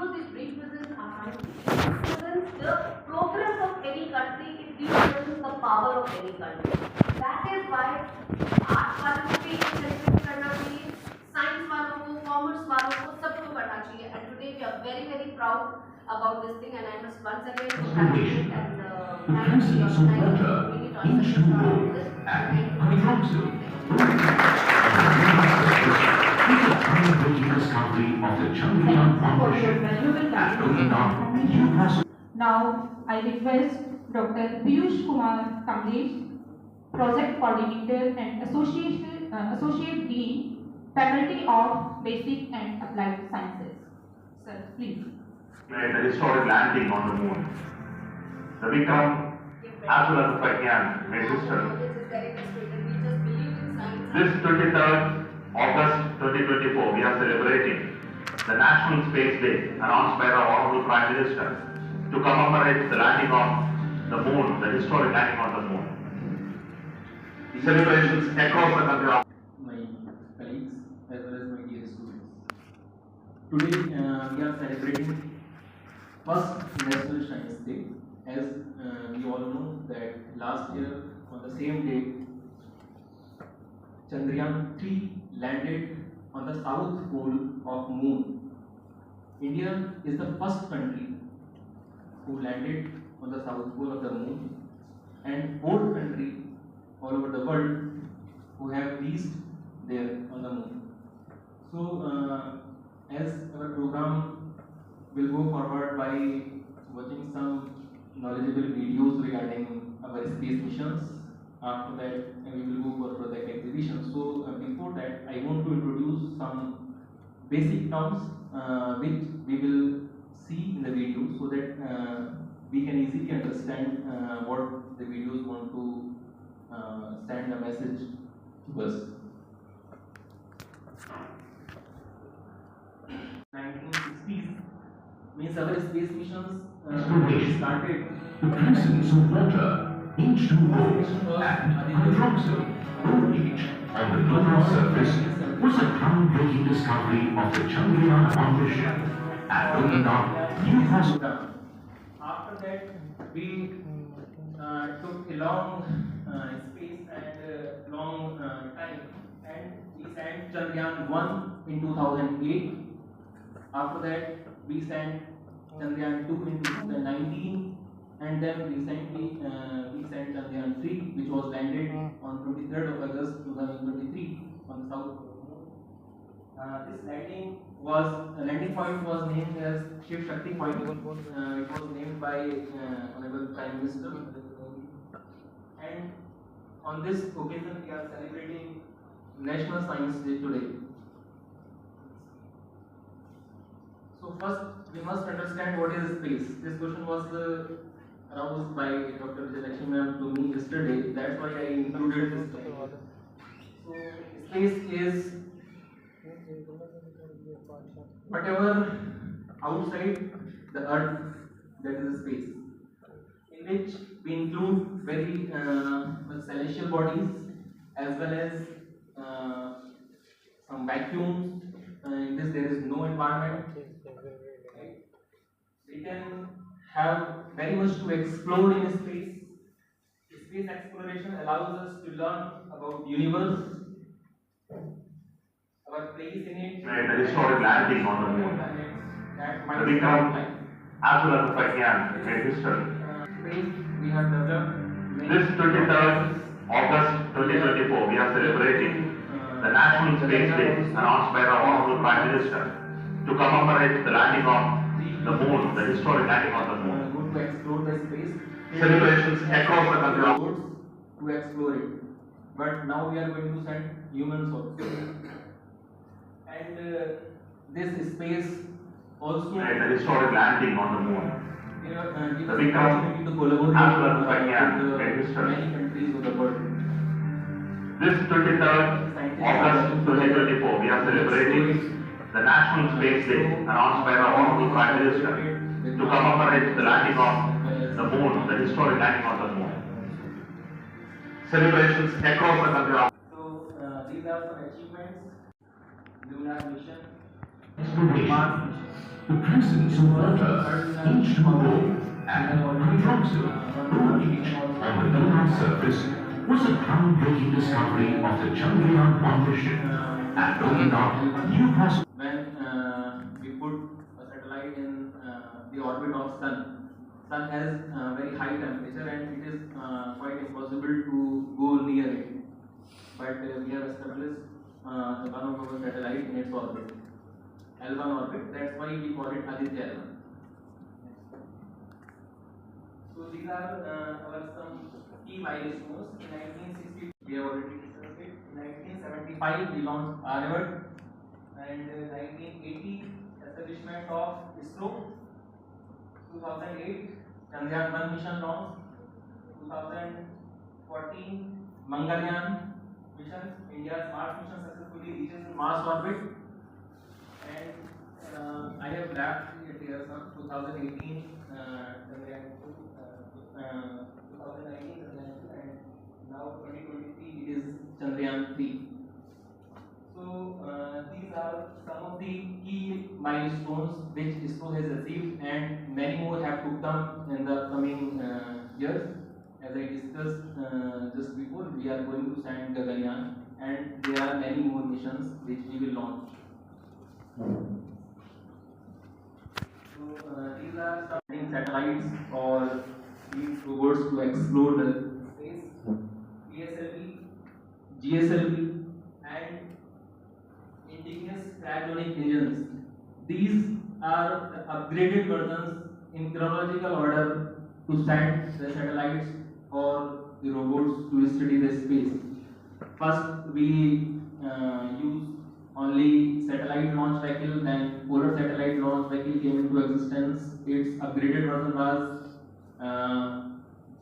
videos it represents our country. It represents the progress of any country. It represents the power of any country. That is why arts वालों को भी celebrate करना चाहिए, science वालों को, commerce वालों को, सबको करना चाहिए. And today we are very very proud about this thing, and I must once again congratulate and thank the organizing community on such a proud this. Discovery of the Chandrayaan foundation. Now, I request Dr. Piyush Kumar Kamlesh, Project Coordinator and Associate Dean, Faculty of Basic and Applied Sciences. Sir, please. Made the historic landing on the moon. The Vikram as well as the Pragyan made history. This 23rd August 2024, we are celebrating the National Space Day announced by the Honorable Prime Minister to commemorate the landing on the moon, the historic landing on the moon. The celebrations across the country. My colleagues as well as my dear students. Today we are celebrating first National Science Day. As we all know that last year on the same day, Chandrayaan 3 landed on the south pole of moon. India is the first country who landed on the south pole of the moon, and 4th country all over the world who have reached there on the moon. So as our program will go forward by watching some knowledgeable videos regarding our space missions. After that, we will go for project exhibition. So before that, I want to introduce some basic terms which we will see in the video, so that we can easily understand what the videos want to send a message to us. 1960s means our space missions started. The presence of water, H2O, and hydroxyl, OH, on the lunar surface was a groundbreaking discovery of the Chandrayaan foundation and opened up new possibilities. After that, we took a long space and long time, and we sent Chandrayaan 1 in 2008. After that, we sent Chandrayaan 2 in 2019, and then recently we sent Chandrayaan 3, which was landed on 23rd of August 2023 on the south pole. This landing point was named as Shiv Shakti Point. It was named by Honorable Prime Minister. And on this occasion, we are celebrating National Science Day today. So first, we must understand what is space. This question was aroused by Dr. Vijayalakshmi ma'am to me yesterday. That's why I included this slide. So space is whatever outside the Earth, that is space, in which we include very celestial bodies as well as some vacuums. In this there is no environment. We can have very much to explore in space. Space exploration allows us to learn about the universe, our place in it. Made the historic landing on the moon. The Vikram as well as the Pragyan made history. Space we have developed. This 23rd August 2024, we are celebrating the National Space Day announced by the Honorable Prime Minister to commemorate the landing on the moon, the historic landing on the moon. Good to explore the space. Celebrations across the country. To explore it, but now we are going to send humans also. And this space also Made the historic landing on the moon. give us The Vikram opportunity to collaborate as well as the Pragyan with made history. many countries of the world. This 23rd August 2024, we are celebrating the National Space Day announced by the Honorable Prime Minister to commemorate the landing on the moon, the historic landing on the moon. Celebrations across the country. So these are some achievements. Lunar mission Exploration. The presence of water, H2O, and hydroxyl, OH, on the lunar surface was a groundbreaking discovery of the Chandrayaan 1 mission and opened up new possibilities. When we put a satellite in the orbit of Sun, Sun has very high temperature and it is quite impossible to go near it. But we have established one of our satellite in its orbit, L1 orbit. That's why we call it Aditya L1. So these are our some key milestones. In 1960, we have already discussed it. In 1975, we launched Aryabhat, and 1980, establishment of Isro. 2008, Chandrayaan 1 mission launched. 2014, Mangalyaan mission. India's Mars mission successfully reaches Mars orbit. And I have left it here some 2018, Chandrayaan 2, 2019 Chandrayaan 2, and now 2023 it is Chandrayaan 3. So these are some of the key milestones which ISRO has achieved, and many more have to come in the coming years. As I discussed just before, we are going to send Gaganyaan, and there are many more missions which we will launch. So these are some satellites or these robots to explore the space. PSLV, GSLV, and indigenous cryogenic engines. These are the upgraded versions in chronological order to send the satellites or the robots to study the space. First, we use only satellite launch vehicle, then polar satellite launch vehicle came into existence. Its upgraded version was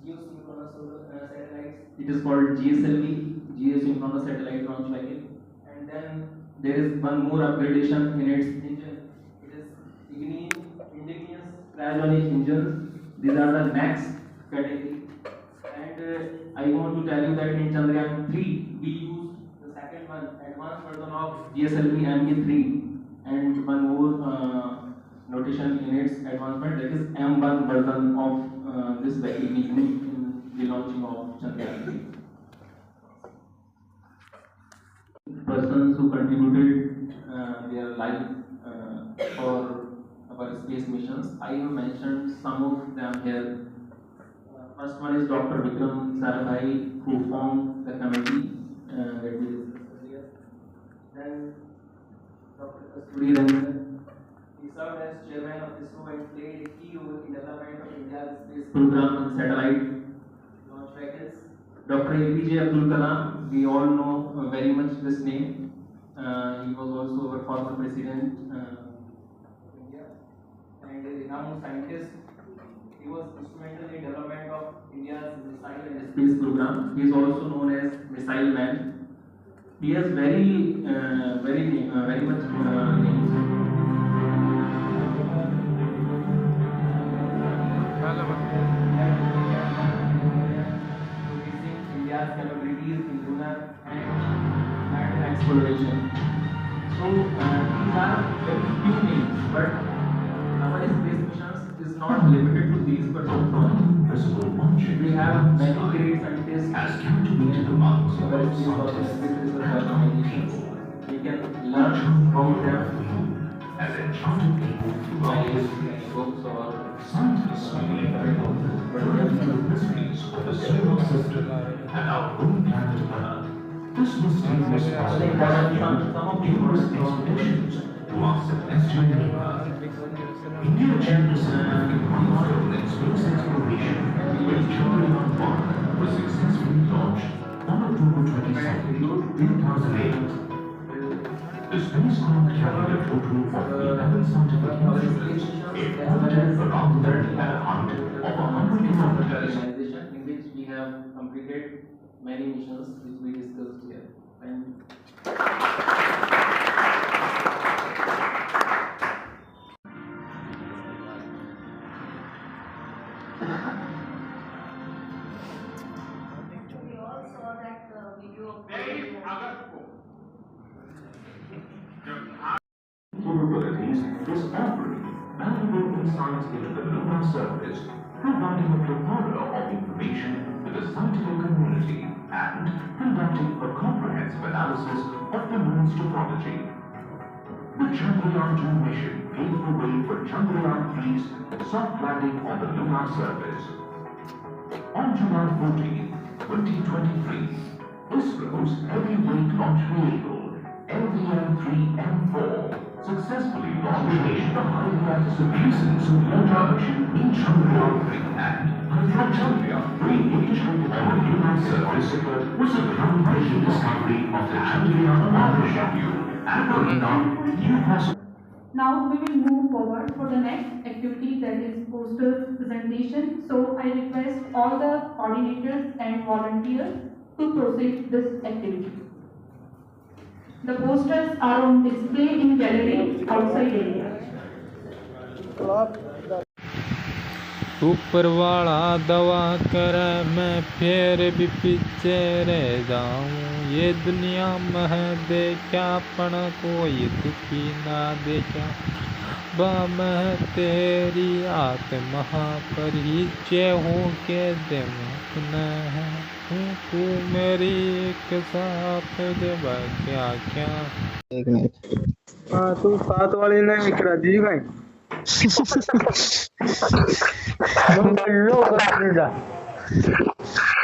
geosynchronous satellites. It is called GSLV, geosynchronous satellite launch vehicle. And then there is one more upgradation in its engine. It is indigenous cryogenic engines. These are the next category. And I want to tell you that in Chandrayaan 3, we used the second one, advanced version of GSLV MK3, and one more notation in its advancement, that is M1 version of this vehicle we used in the launching of Chandrayaan 3. Persons who contributed their life for our space missions. I have mentioned some of them here. First one is Dr. Vikram, who formed the committee that we discussed earlier. Then Dr. Kasturi Ranjan, he served as chairman of ISRO and played a key role in development of India's space program and satellite launch vehicles. Dr. APJ Abdul Kalam, we all know very much this name. He was also our former president of India and a renowned scientist. He was instrumental in development of India's missile and space program. He is also known as Missile Man. He has very much names. India's capabilities in lunar and exploration. So these are very few names, but our space missions is not limited to these persons. We have many great scientists As captivated the minds of our our space scientists organizations. We can learn from them as enchanted people throughout history. books or Scientists believe that the mysteries of the solar system and our own planet Earth. This mysterious possibility numerous expeditions to our celestial neighbor. India achieved a significant milestone in space exploration when Chandrayaan 1 was successfully launched on October 22, 2008. The spacecraft carried a total of 11 scientific instruments. It orbited around the Earth at a height of 100 kilometers. organization in which we have completed many missions which we discussed here. And We all saw that video of is offering valuable insights into the lunar surface, providing a plethora of information to the scientific community and conducting a comprehensive analysis of the moon's topology. The Chandrayaan 2 mission paved the way for Chandrayaan 3's soft landing on the lunar surface. On July 14, 2023, Isro's heavyweight launch vehicle, LVM-3M4, successfully launched the highly anticipated lunar mission in Chandrayaan 3 and from Chandrayaan 3 integrated on the lunar surface was a groundbreaking discovery of the Chandrayaan 1 mission and opening up new possibilities. Now we will move forward for the next activity, that is poster presentation. So I request all the coordinators and volunteers to proceed this activity. The posters are on display in gallery outside area. ऊपर वाला दवा करे मैं फिर भी पीछे रह जाऊं। ये दुनिया में देखा पण कोई दुखी ना देखा। मैं तेरी आत्मा पर ही हूँ के दिमाग है हूँ तू मेरी एक साथ जब क्या क्या। एक मिनट। हाँ तू साथ वाली ने विकरा जी भाई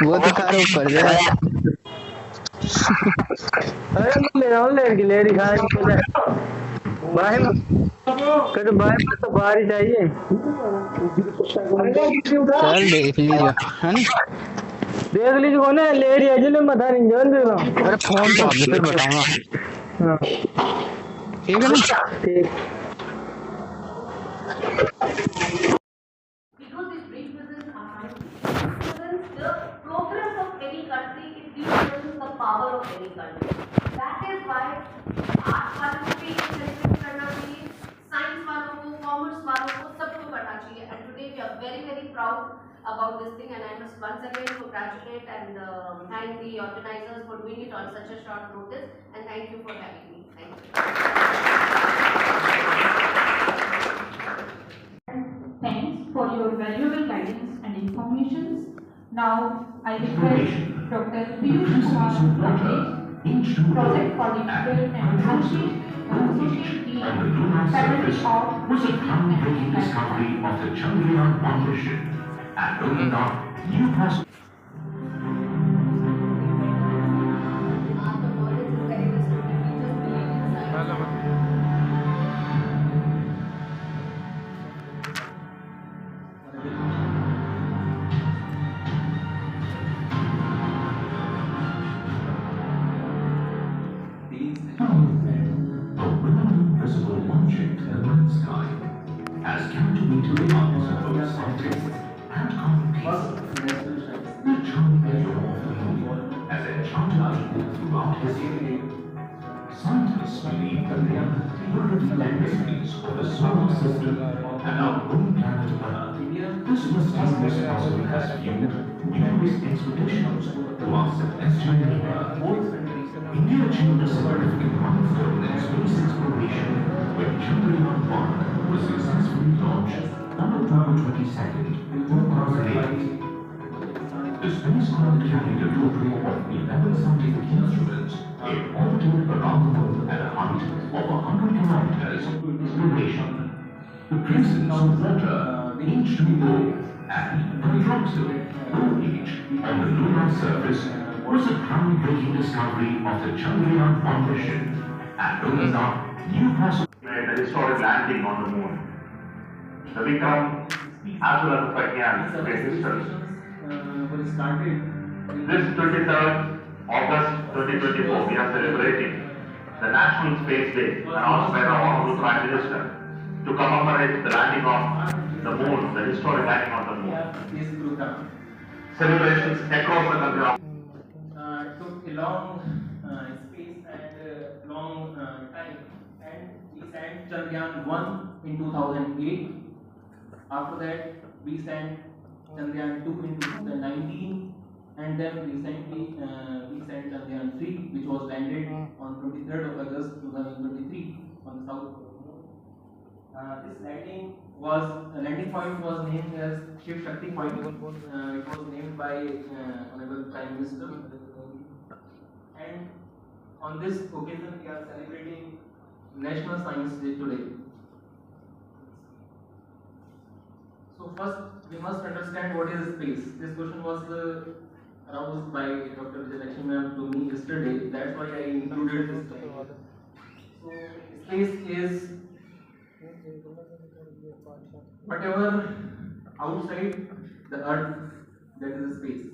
वो दिखा रहा ऊपर से। अरे ले दिखाए भाई कर भाई तो बाहर ही चाहिए। चल देख लीजिए है ना, देख लीजिए कौन है ले रही है जिन्हें मथा नहीं जान दे रहा। अरे फोन तो आपने फिर बताऊंगा। हाँ ठीक है ना, ठीक। Because these represents the progress of any country, it represents the power of any country. That is why art वालों को भी सेलिब्रेट करना चाहिए, साइंस वालों को, कॉमर्स वालों को, सबको करना चाहिए. And today we are very very proud about this thing, and I must once again congratulate and thank the organizers for doing it on such a short notice, and thank you for having me. Thank you. Thanks for your valuable guidance and informations. Now I request Dr. Piyush Kumar Kamlesh, Project Coordinator and Associate Dean, on the lunar Faculty surface of was a Physics groundbreaking and discovery of the Chandrayaan 1 mission and opening up new possibilities. After knowledge is very restricted, we just believe in science. A rarely visible object in the night sky has captivated the eyes of both scientists and common people. The charming geography has enchanted people throughout history. Scientists believe that they are the legacies of the solar system and our own planet Earth. This mysterious puzzle has fueled numerous expeditions to our celestial neighbor. India achieved a significant milestone in space exploration when Chandrayaan 1 was successfully launched on October 22nd, 2008. The spacecraft carried a total of 11 scientific instruments and orbited around the moon at a height of 100 kilometers. Exploration. The presence of water, H2O, and hydroxyl, OH, on the lunar surface was a groundbreaking discovery of the Chandrayaan 1 mission and opening up new possibilities. Made the historic landing on the moon. The Vikram as well as the Pragyan space systems. Were started. This 23rd August 2024, we are celebrating the National Space Day announced by the Honorable Prime Minister to commemorate the landing on the moon, the historic landing on the moon. This program Celebrations across the country. took a long space and long time, and we sent Chandrayaan 1 in 2008. After that, we sent Chandrayaan 2 in 2019, and then recently we sent Chandrayaan 3, which was landed on 23rd of August 2023 on the south pole. This landing point was named as Shiv Shakti Point. It was named by Honorable Prime Minister. And on this occasion, we are celebrating National Science Day today. So first, we must understand what is space. This question was aroused by Dr. Vijayalakshmi ma'am to me yesterday. That's why I included this slide. So space is whatever outside the Earth, that is space,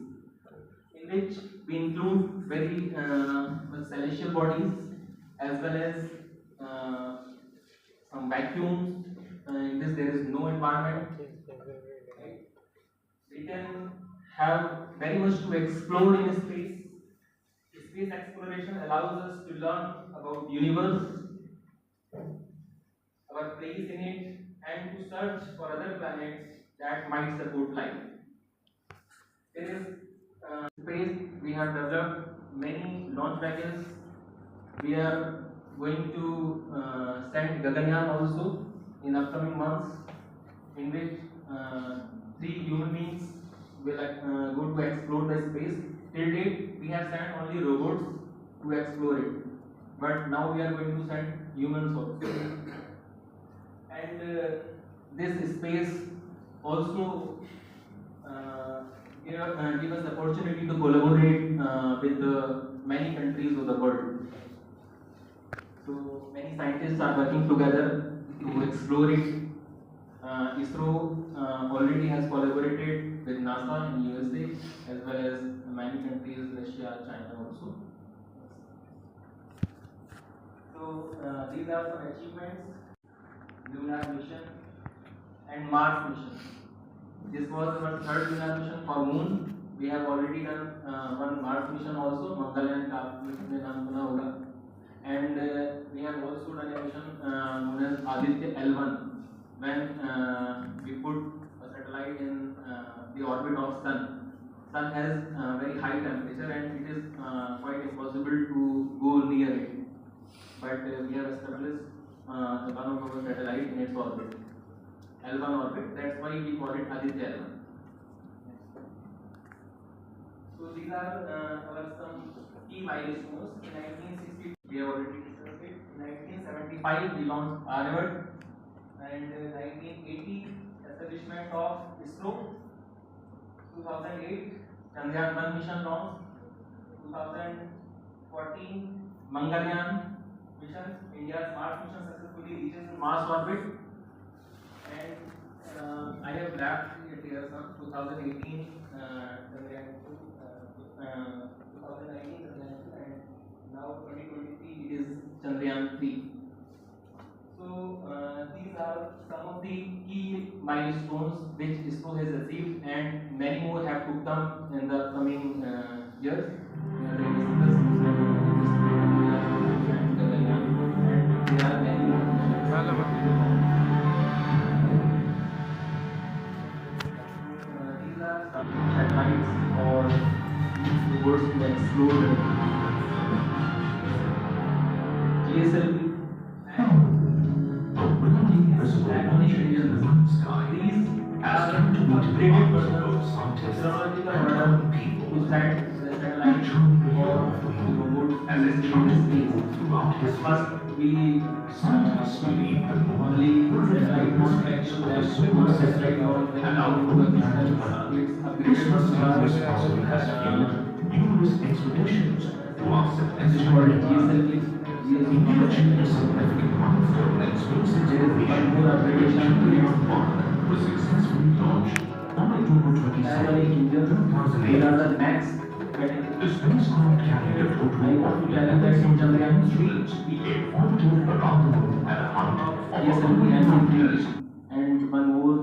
in which we include very celestial bodies as well as some vacuums. In this there is no environment. Right? We can have very much to explore in space. Space exploration allows us to learn about the universe, our place in it, and to search for other planets that might support life. There is space. We have developed many launch vehicles. We are going to send Gaganyaan also in upcoming months, in which 3 human beings will go to explore the space. Till date, we have sent only robots to explore it, but now we are going to send humans also. And this space also give us the opportunity to collaborate with many countries of the world. So many scientists are working together to explore it. Isro already has collaborated with NASA in USA as well as many countries, Russia, China also. So these are some achievements: Lunar mission and Mars mission. This was our 3rd Lunar mission for Moon. We have already done one Mars mission also, Mangalyaan mission, and we have also done a mission known as Aditya L1, when we put a satellite in the orbit of Sun. Sun has very high temperature and it is quite impossible to go near it. But we have established one of our satellite in its orbit, L1 orbit. That's why we call it Aditya L1. So these are our some key milestones. In 1960, we have already discussed it. In 1975, we launched Aryabhat, and 1980, establishment of Isro. 2008, Chandrayaan 1 mission launch. 2014, Mangalyaan mission. India's Mars mission successfully reaches Mars orbit. And I have left it here some 2018, Chandrayaan 2, 2019 Chandrayaan 2, and now 2023 it is Chandrayaan 3. So these are some of the key milestones which ISRO has achieved, and many more have to come in the coming years. These are some satellites or robots to explore GSLV. These are upgraded versions of technological model to send the satellite or robots as a space. First, we only satellite connection that satellite or its upgraded version numerous expeditions to offset is called GSLV. India achieved a significant milestone in space exploration. Pragyan was successfully launched on October 27, 2008. The spacecraft carried a total of 11 instruments, it orbited around the moon at a height of 100 meters. And one more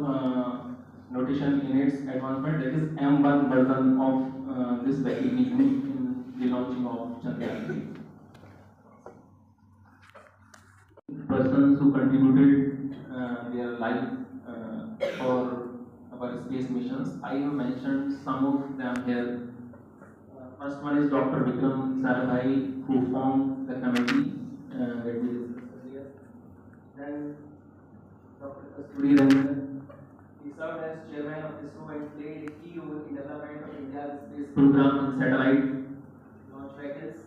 notation in its advancement, that is M1 version of this vehicle we used in the launching of Chandrayaan. Persons who contributed their life for our space missions. I have mentioned some of them here. First one is Dr. Vikram, who formed the committee that we discussed earlier. Then Kasturi Ranjan. He served as chairman of Isro and played a key role in development of India's space program and satellite launch vehicles.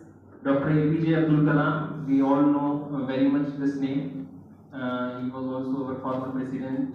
Dr. APJ Abdul Kalam, we all know very much this name. He was also our former president.